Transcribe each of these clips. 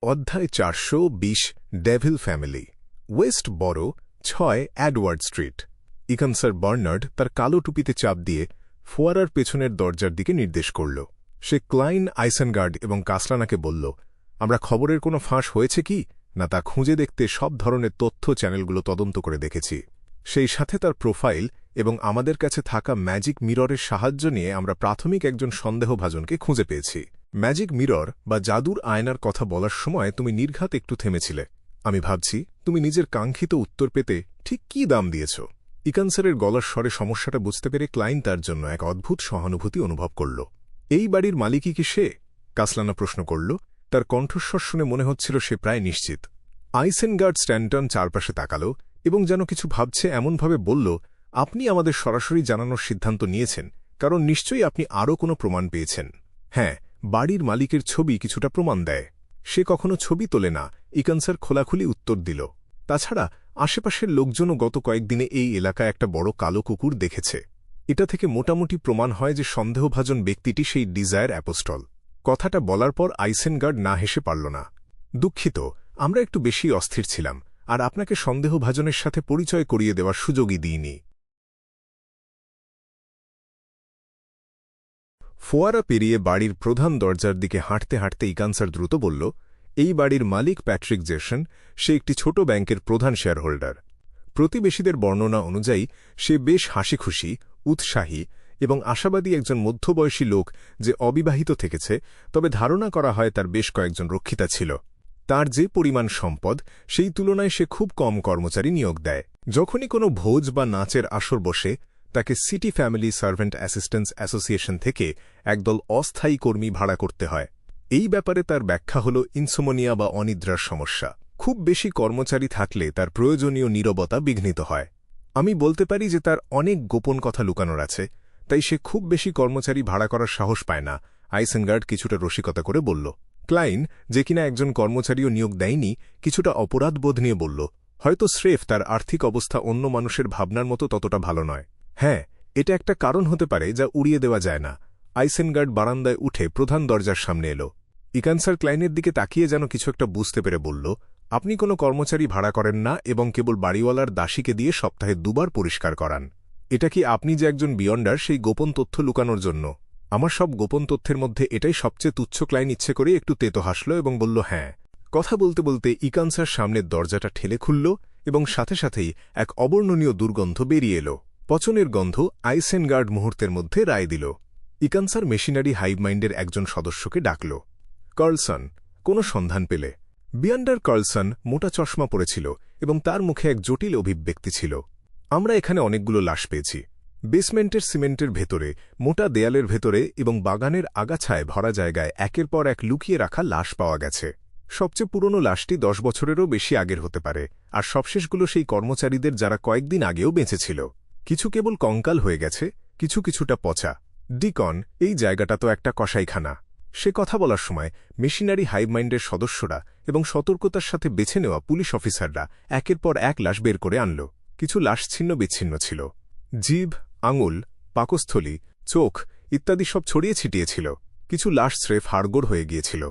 অধ্যায় 420 devil family West বড় 6 Edward street. ইকানসার Bernard তার কালো টুপিতে চাপ দিয়ে ফোয়ারার পেছনের দরজার দিকে নির্দেশ করল। সে ক্লাইন, আইসেনগার্ড এবং কাসলানাকে বলল, আমরা খবরের কোনো ফাঁস হয়েছে কি না তা খুঁজে দেখতে সব ধরনের তথ্য চ্যানেলগুলো তদন্ত করে দেখেছি। সেই সাথে তার প্রোফাইল এবং আমাদের কাছে থাকা ম্যাজিক মিররের সাহায্য নিয়ে আমরা প্রাথমিক একজন সন্দেহভাজনকে খুঁজে পেয়েছি। ম্যাজিক মিরর বা জাদুর আয়নার কথা বলার সময় তুমি নির্ঘাত একটু থেমেছিলে। আমি ভাবছি তুমি নিজের কাঙ্ক্ষিত উত্তর পেতে ঠিক কী দাম দিয়েছ। ইকানসারের গলার স্বরে সমস্যাটা বুঝতে পেরে ক্লাইন তার জন্য এক অদ্ভুত সহানুভূতি অনুভব করল। এই বাড়ির মালিকই কি সে? কাসলানা প্রশ্ন করল। তার কণ্ঠস্বর শুনে মনে হচ্ছিল সে প্রায় নিশ্চিত। আইসেনগার্ড স্ট্যান্টন চারপাশে তাকাল এবং যেন কিছু ভাবছে এমনভাবে বলল, আপনি আমাদের সরাসরি জানানোর সিদ্ধান্ত নিয়েছেন, কারণ নিশ্চয়ই আপনি আরও কোনো প্রমাণ পেয়েছেন। হ্যাঁ, বাড়ির মালিকের ছবি কিছুটা প্রমাণ দেয়। সে কখনো ছবি তোলে না, ইকানসার খোলাখুলি উত্তর দিল। তাছাড়া আশেপাশের লোকজনও গত কয়েকদিনে এই এলাকায় একটা বড় কালো কুকুর দেখেছে। এটা থেকে মোটামুটি প্রমাণ হয় যে সন্দেহভাজন ব্যক্তিটি সেই ডিজায়ার অ্যাপোস্টল। কথাটা বলার পর আইসেনগার্ড না হেসে পারল না। দুঃখিত, আমরা একটু বেশি অস্থির ছিলাম আর আপনাকে সন্দেহভাজনের সাথে পরিচয় করিয়ে দেওয়ার সুযোগই দিইনি। ফোয়ারা পেরিয়ে বাড়ির প্রধান দরজার দিকে হাঁটতে হাঁটতে ইকানসার দ্রুত বলল, এই বাড়ির মালিক প্যাট্রিক জেসন। সে একটি ছোট ব্যাংকের প্রধান শেয়ারহোল্ডার। প্রতিবেশীদের বর্ণনা অনুযায়ী সে বেশ হাসিখুশি, উৎসাহী এবং আশাবাদী একজন মধ্যবয়সী লোক যে অবিবাহিত থেকেছে, তবে ধারণা করা হয় তার বেশ কয়েকজন রক্ষিতা ছিল। তার যে পরিমাণ সম্পদ, সেই তুলনায় সে খুব কম কর্মচারী নিয়োগ দেয়। যখনই কোনো ভোজ বা নাচের আসর বসে, তাকে city family servant assistance association থেকে একদল অস্থায়ী কর্মী ভাড়া করতে হয়। এই ব্যাপারে তার ব্যাখ্যা হল ইনসোমনিয়া বা অনিদ্রার সমস্যা। খুব বেশি কর্মচারী থাকলে তার প্রয়োজনীয় নীরবতা বিঘ্নিত হয়। আমি বলতে পারি যে তার অনেক গোপন কথা লুকানোর আছে, তাই সে খুব বেশি কর্মচারী ভাড়া করার সাহস পায় না। আইসেনগার্ড কিছুটা রসিকতা করে বলল। ক্লাইন, যে কিনা একজন কর্মচারীও নিয়োগ দেয়নি, কিছুটা অপরাধবোধ নিয়ে বলল, হয়তো স্রেফ তার আর্থিক অবস্থা অন্য মানুষের ভাবনার মতো ততটা ভালো নয়। হ্যাঁ, এটা একটা কারণ হতে পারে যা উড়িয়ে দেওয়া যায় না। আইসেনগার্ড বারান্দায় উঠে প্রধান দরজার সামনে এল। ইকানসার ক্লাইনের দিকে তাকিয়ে যেন কিছু একটা বুঝতে পেরে বলল, আপনি কোনো কর্মচারী ভাড়া করেন না এবং কেবল বাড়িওয়ালার দাসীকে দিয়ে সপ্তাহে 2 বার পরিষ্কার করান। এটা কি আপনি যে একজন বিয়ন্ডার সেই গোপন তথ্য লুকানোর জন্য? আমার সব গোপন তথ্যের মধ্যে এটাই সবচেয়ে তুচ্ছ। ক্লাইন ইচ্ছে করে একটু তেতো হাসল এবং বলল, হ্যাঁ। কথা বলতে বলতে ইকানসার সামনের দরজাটা ঠেলে খুলল এবং সাথে সাথেই এক অবর্ণনীয় দুর্গন্ধ বেরিয়ে এল। পচনের গন্ধ। আইসেনগার্ড মুহূর্তের মধ্যে রায় দিল। ইকানসার মেশিনারি হাইভ মাইন্ডের একজন সদস্যকে ডাকল। কার্লসন, কোনো সন্ধান পেলে? বিয়ান্ডার কার্লসন মোটা চশমা পরেছিল এবং তার মুখে এক জটিল অভিব্যক্তি ছিল। আমরা এখানে অনেকগুলো লাশ পেয়েছি। বেসমেন্টের সিমেন্টের ভেতরে, মোটা দেয়ালের ভেতরে এবং বাগানের আগাছায় ভরা জায়গায় একের পর এক লুকিয়ে রাখা লাশ পাওয়া গেছে। সবচেয়ে পুরনো লাশটি 10 বছরেরও বেশি আগের হতে পারে, আর সবশেষগুলো সেই কর্মচারীদের যারা কয়েকদিন আগেও বেঁচে ছিল। কিছু কেবল কঙ্কাল হয়ে গেছে, কিছুটা পচা। ডিকন, এই জায়গাটা তো একটা কসাইখানা। সে কথা বলার সময় মেশিনারি হাইভ মাইন্ডের সদস্যরা এবং সতর্কতার সাথে বেছে নেওয়া পুলিশ অফিসাররা একের পর এক লাশ বের করে আনল। কিছু লাশ ছিন্ন বিচ্ছিন্ন ছিল। জিভ, আঙুল, পাকস্থলী, চোখ ইত্যাদি সব ছড়িয়ে ছিটিয়েছিল। কিছু লাশ স্রেফ হাড়গোড় হয়ে গিয়েছিল।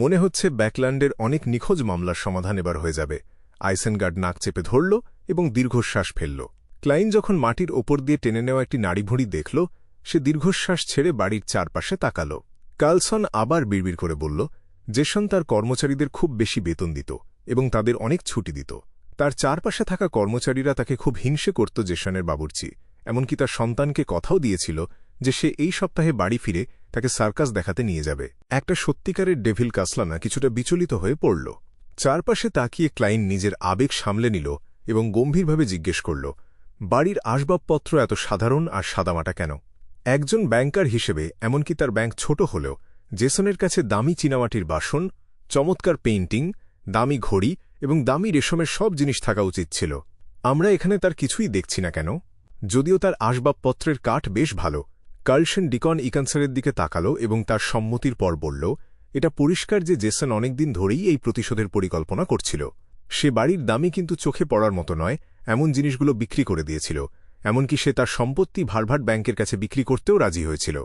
মনে হচ্ছে ব্যাকল্যান্ডের অনেক নিখোঁজ মামলার সমাধান এবার হয়ে যাবে। আইসেনগার্ড নাক চেপে ধরল এবং দীর্ঘশ্বাস ফেলল। ক্লাইন যখন মাটির ওপর দিয়ে টেনে নেওয়া একটি নাড়িভুঁড়ি দেখল, সে দীর্ঘশ্বাস ছেড়ে বাড়ির চারপাশে তাকাল। কার্লসন আবার বিড়বিড় করে বলল, জেসন তার কর্মচারীদের খুব বেশি বেতন দিত এবং তাদের অনেক ছুটি দিত। তার চারপাশে থাকা কর্মচারীরা তাকে খুব হিংসে করত। জেসনের বাবুর্চি এমনকি তার সন্তানকে কথাও দিয়েছিল যে সে এই সপ্তাহে বাড়ি ফিরে তাকে সার্কাস দেখাতে নিয়ে যাবে। একটা সত্যিকারের ডেভিল। কাসলানা কিছুটা বিচলিত হয়ে পড়ল। চারপাশে তাকিয়ে ক্লাইন নিজের আবেগ সামলে নিল এবং গম্ভীরভাবে জিজ্ঞেস করল, বাড়ির আসবাবপত্র এত সাধারণ আর সাদামাটা কেন? একজন ব্যাংকার হিসেবে, এমনকি তার ব্যাংক ছোট হলেও, জেসনের কাছে দামি চীনামাটির বাসন, চমৎকার পেইন্টিং, দামি ঘড়ি এবং দামি রেশমের সব জিনিস থাকা উচিত ছিল। আমরা এখানে তার কিছুই দেখছি না কেন? যদিও তার আসবাবপত্রের কাঠ বেশ ভালো। কার্লসন ডিকন ইকানসারের দিকে তাকাল এবং তার সম্মতির পর বলল, এটা পরিষ্কার যে জেসন অনেকদিন ধরেই এই প্রতিশোধের পরিকল্পনা করছিল। সে বাড়ির দামি কিন্তু চোখে পড়ার মতো নয় এমন জিনিসগুলো বিক্রি করে দিয়েছিল। এমনকি সে তার সম্পত্তি ভার্ভার্ড ব্যাংকের কাছে বিক্রি করতেও রাজি হয়েছিল।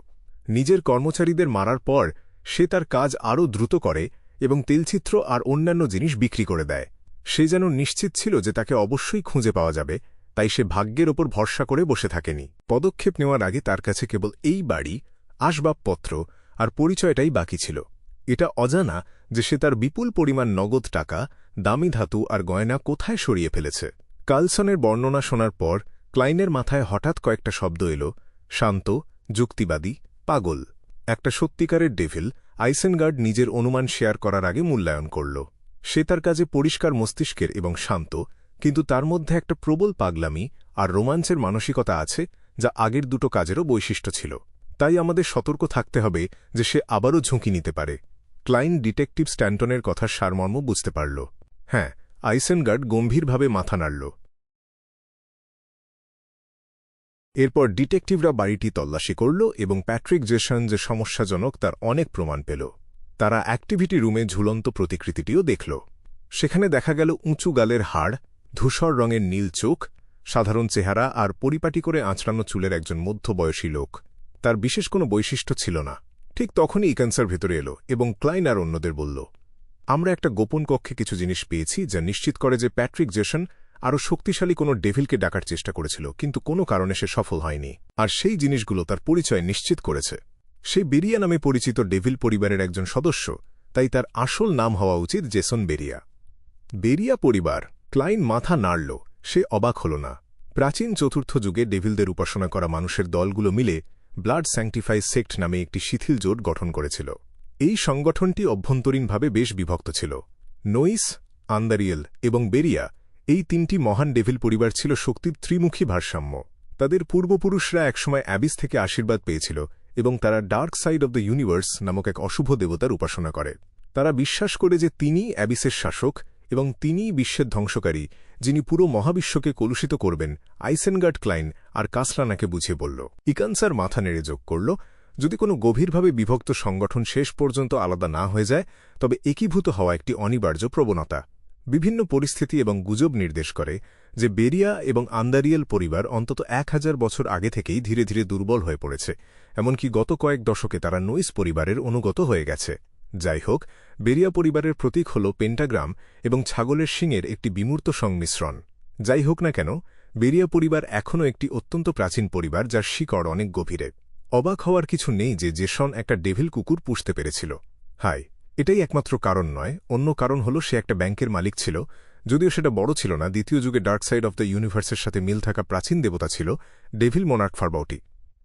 নিজের কর্মচারীদের মারার পর সে তার কাজ আরও দ্রুত করে এবং তেলচিত্র আর অন্যান্য জিনিস বিক্রি করে দেয়। সে যেন নিশ্চিত ছিল যে তাকে অবশ্যই খুঁজে পাওয়া যাবে, তাই সে ভাগ্যের ওপর ভরসা করে বসে থাকেনি। পদক্ষেপ নেওয়ার আগে তার কাছে কেবল এই বাড়ি, আসবাবপত্র আর পরিচয়টাই বাকি ছিল। এটা অজানা যে সে তার বিপুল পরিমাণ নগদ টাকা, দামি ধাতু আর গয়না কোথায় সরিয়ে ফেলেছে। কার্লসনের বর্ণনা শোনার পর ক্লাইনের মাথায় হঠাৎ কয়েকটা শব্দ এলো: শান্ত, যুক্তিবাদী, পাগল। একটা সত্যিকারের ডেভিল আইসেনগার্ড নিজের অনুমান শেয়ার করার আগে মূল্যায়ন করল। সে তার কাজে পরিষ্কার মস্তিষ্কের এবং শান্ত, কিন্তু তার মধ্যে একটা প্রবল পাগলামি আর রোমাঞ্চের মানসিকতা আছে যা আগের দুটো কাজেরও বৈশিষ্ট্য ছিল। তাই আমাদের সতর্ক থাকতে হবে যে সে আবারও ঝুঁকি নিতে পারে। ক্লাইন ডিটেকটিভ স্ট্যান্টনের কথার সারমর্ম বুঝতে পারল। হ্যাঁ, আইসেনগার্ড গম্ভীরভাবে মাথা নাড়ল। এরপর ডিটেকটিভরা বাড়িটি তল্লাশি করল এবং প্যাট্রিক জেসন যে সমস্যাজনক তার অনেক প্রমাণ পেল। তারা অ্যাক্টিভিটি রুমে ঝুলন্ত প্রতিকৃতিটিও দেখল। সেখানে দেখা গেল উঁচু গালের হাড়, ধূসর রঙের নীল চোখ, সাধারণ চেহারা আর পরিপাটি করে আঁচড়ানো চুলের একজন মধ্যবয়সী লোক। তার বিশেষ কোনো বৈশিষ্ট্য ছিল না। ঠিক তখনই ইকান্সার ভেতরে এলো এবং ক্লাইন আর অন্যদের বলল, আমরা একটা গোপন কক্ষে কিছু জিনিস পেয়েছি যা নিশ্চিত করে যে প্যাট্রিক জেসন আরও শক্তিশালী কোনো ডেভিলকে ডাকার চেষ্টা করেছিল, কিন্তু কোনো কারণে সে সফল হয়নি। আর সেই জিনিসগুলো তার পরিচয় নিশ্চিত করেছে। সে বেরিয়া নামে পরিচিত ডেভিল পরিবারের একজন সদস্য, তাই তার আসল নাম হওয়া উচিত জেসন বেরিয়া। বেরিয়া পরিবার। ক্লাইন মাথা নাড়ল। সে অবাক হল না। প্রাচীন চতুর্থ যুগে ডেভিলদের উপাসনা করা মানুষের দলগুলো মিলে ব্লাড স্যাংটিফাই সেক্ট নামে একটি শিথিল জোট গঠন করেছিল। এই সংগঠনটি অভ্যন্তরীণভাবে বেশ বিভক্ত ছিল। নোইস, আন্দারিয়েল এবং বেরিয়া, এই তিনটি মহান ডেভিল পরিবার ছিল শক্তির ত্রিমুখী ভারসাম্য। তাদের পূর্বপুরুষরা একসময় অ্যাবিস থেকে আশীর্বাদ পেয়েছিল এবং তারা dark side of the universe নামক এক অশুভ দেবতার উপাসনা করে। তারা বিশ্বাস করে যে তিনিই অ্যাবিসের শাসক এবং তিনিই বিশ্বের ধ্বংসকারী, যিনি পুরো মহাবিশ্বকে কলুষিত করবেন। আইসেনগার্ড ক্লাইন আর কাসলানাকে বুঝিয়ে বলল। ইকান্সার মাথা নেড়ে যোগ করল, যদি কোনো গভীরভাবে বিভক্ত সংগঠন শেষ পর্যন্ত আলাদা না হয়ে যায়, তবে একীভূত হওয়া একটি অনিবার্য প্রবণতা। বিভিন্ন পরিস্থিতি এবং গুজব নির্দেশ করে যে বেরিয়া এবং আন্দারিয়েল পরিবার অন্তত 1000 বছর আগে থেকেই ধীরে ধীরে দুর্বল হয়ে পড়েছে। এমনকি গত কয়েক দশকে তারা নোইস পরিবারের অনুগত হয়ে গেছে। যাই হোক, বেরিয়া পরিবারের প্রতীক হল পেন্টাগ্রাম এবং ছাগলের শিংয়ের একটি বিমূর্ত সংমিশ্রণ। যাই হোক না কেন, বেরিয়া পরিবার এখনও একটি অত্যন্ত প্রাচীন পরিবার যার শিকড় অনেক গভীরে। অবাক হওয়ার কিছু নেই যে জেসন একটা ডেভিল কুকুর পুষতে পেরেছিল। হাই, এটাই একমাত্র কারণ নয়। অন্য কারণ হল সে একটা ব্যাংকের মালিক ছিল, যদিও সেটা বড় ছিল না। দ্বিতীয় যুগে ডার্ক সাইড অব দ্য ইউনিভার্সের সাথে মিল থাকা প্রাচীন দেবতা ছিল ডেভিল মোনার্ক ফারবাউটি।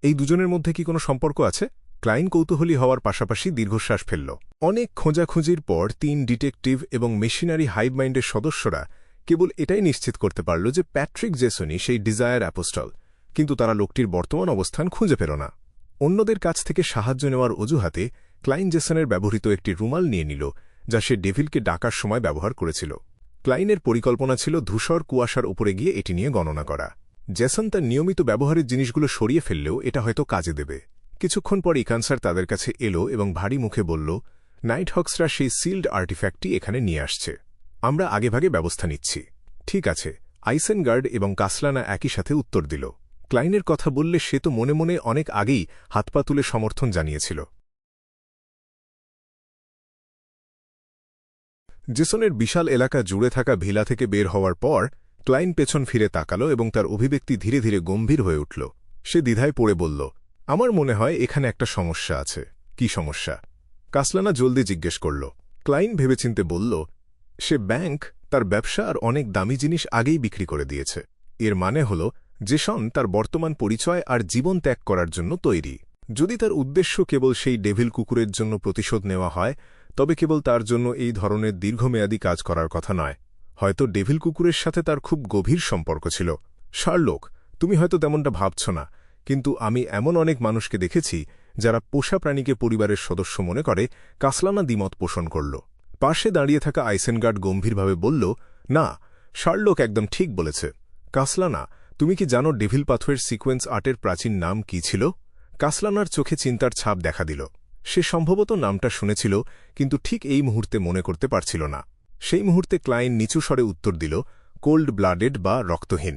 এই দুজনের মধ্যে কি কোনো সম্পর্ক আছে? ক্লাইন কৌতূহলী হওয়ার পাশাপাশি দীর্ঘশ্বাস ফেলল। অনেক খোঁজাখুঁজির পর 3 ডিটেকটিভ এবং মেশিনারি হাইভ মাইন্ডের সদস্যরা কেবল এটাই নিশ্চিত করতে পারল যে প্যাট্রিক জেসনই সেই ডিজায়ার অ্যাপোস্টল, কিন্তু তারা লোকটির বর্তমান অবস্থান খুঁজে পেল না। অন্যদের কাছ থেকে সাহায্য নেওয়ার অজুহাতে ক্লাইন জেসনের ব্যবহৃত একটি রুমাল নিয়ে নিল, যা সে ডেভিলকে ডাকার সময় ব্যবহার করেছিল। ক্লাইনের পরিকল্পনা ছিল ধূসর কুয়াশার উপরে গিয়ে এটি নিয়ে গণনা করা। জেসন তার নিয়মিত ব্যবহারের জিনিসগুলো সরিয়ে ফেললেও এটা হয়তো কাজে দেবে। কিছুক্ষণ পর ইকান্সার তাদের কাছে এলো এবং ভারী মুখে বলল, নাইটহক্সরা সেই সিল্ড আর্টিফ্যাক্টটি এখানে নিয়ে আসছে। আমরা আগেভাগে ব্যবস্থা নিচ্ছি। ঠিক আছে, আইসেনগার্ড এবং কাসলানা একই সাথে উত্তর দিল। ক্লাইনের কথা বললে সে তো মনে মনে অনেক আগেই হাত পা তুলে সমর্থন জানিয়েছিল। জেসনের বিশাল এলাকা জুড়ে থাকা ভিলা থেকে বের হওয়ার পর ক্লাইন পেছন ফিরে তাকাল এবং তার অভিব্যক্তি ধীরে ধীরে গম্ভীর হয়ে উঠল। সে দ্বিধায় পড়ে বলল, আমার মনে হয় এখানে একটা সমস্যা আছে। কি সমস্যা? কাসলানা জলদি জিজ্ঞেস করল। ক্লাইন ভেবেচিন্তে বলল, সে ব্যাংক, তার ব্যবসা আর অনেক দামি জিনিস আগেই বিক্রি করে দিয়েছে। এর মানে হল জেসন তার বর্তমান পরিচয় আর জীবন ত্যাগ করার জন্য তৈরি। যদি তার উদ্দেশ্য কেবল সেই ডেভিল কুকুরের জন্য প্রতিশোধ নেওয়া হয়, তবে কেবল তার জন্য এই ধরনের দীর্ঘমেয়াদী কাজ করার কথা নয়। হয়তো ডেভিল কুকুরের সাথে তার খুব গভীর সম্পর্ক ছিল। শার্লক, তুমি হয়তো তেমনটা ভাবছ না, কিন্তু আমি এমন অনেক মানুষকে দেখেছি যারা পোষা প্রাণীকে পরিবারের সদস্য মনে করে। কাসলানা দ্বিমত পোষণ করল। পাশে দাঁড়িয়ে থাকা আইসেনগার্ড গম্ভীরভাবে বলল, না, শার্লক একদম ঠিক বলেছে। কাসলানা, তুমি কি জানো ডেভিল পাথরের সিকোয়েন্স আর্টের প্রাচীন নাম কি ছিল? কাসলানার চোখে চিন্তার ছাপ দেখা দিল। সে সম্ভবত নামটা শুনেছিল, কিন্তু ঠিক এই মুহূর্তে মনে করতে পারছিল না। সেই মুহূর্তে ক্লাইন নিচু স্বরে উত্তর দিল, কোল্ড ব্লাডেড বা রক্তহীন।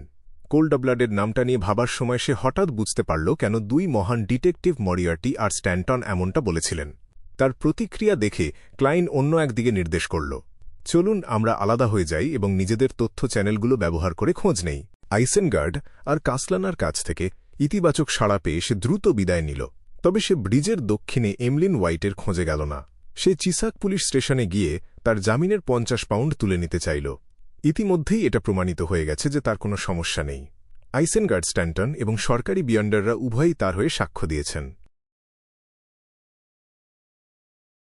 কোল্ডব্লাডের নামটা নিয়ে ভাবার সময় সে হঠাৎ বুঝতে পারল কেন দুই মহান ডিটেকটিভ মরিয়ার্টি আর স্ট্যান্টন এমনটা বলেছিলেন। তার প্রতিক্রিয়া দেখে ক্লাইন অন্য একদিকে নির্দেশ করল, চলুন আমরা আলাদা হয়ে যাই এবং নিজেদের তথ্য চ্যানেলগুলো ব্যবহার করে খোঁজ নেই। আইসেনগার্ড আর কাসলানার কাছ থেকে ইতিবাচক সাড়া পেয়ে সে দ্রুত বিদায় নিল। তবে সে ব্রিজের দক্ষিণে এমলিন হোয়াইটের খোঁজে গেল না। সে চিসাক পুলিশ স্টেশনে গিয়ে তার জামিনের 50 পাউন্ড তুলে নিতে চাইল। ইতিমধ্যেই এটা প্রমাণিত হয়ে গেছে যে তার কোনো সমস্যা নেই। আইসেনগার্ড, স্ট্যান্টন এবং সরকারি বিয়ন্ডাররা উভয়ই তার হয়ে সাক্ষ্য দিয়েছেন।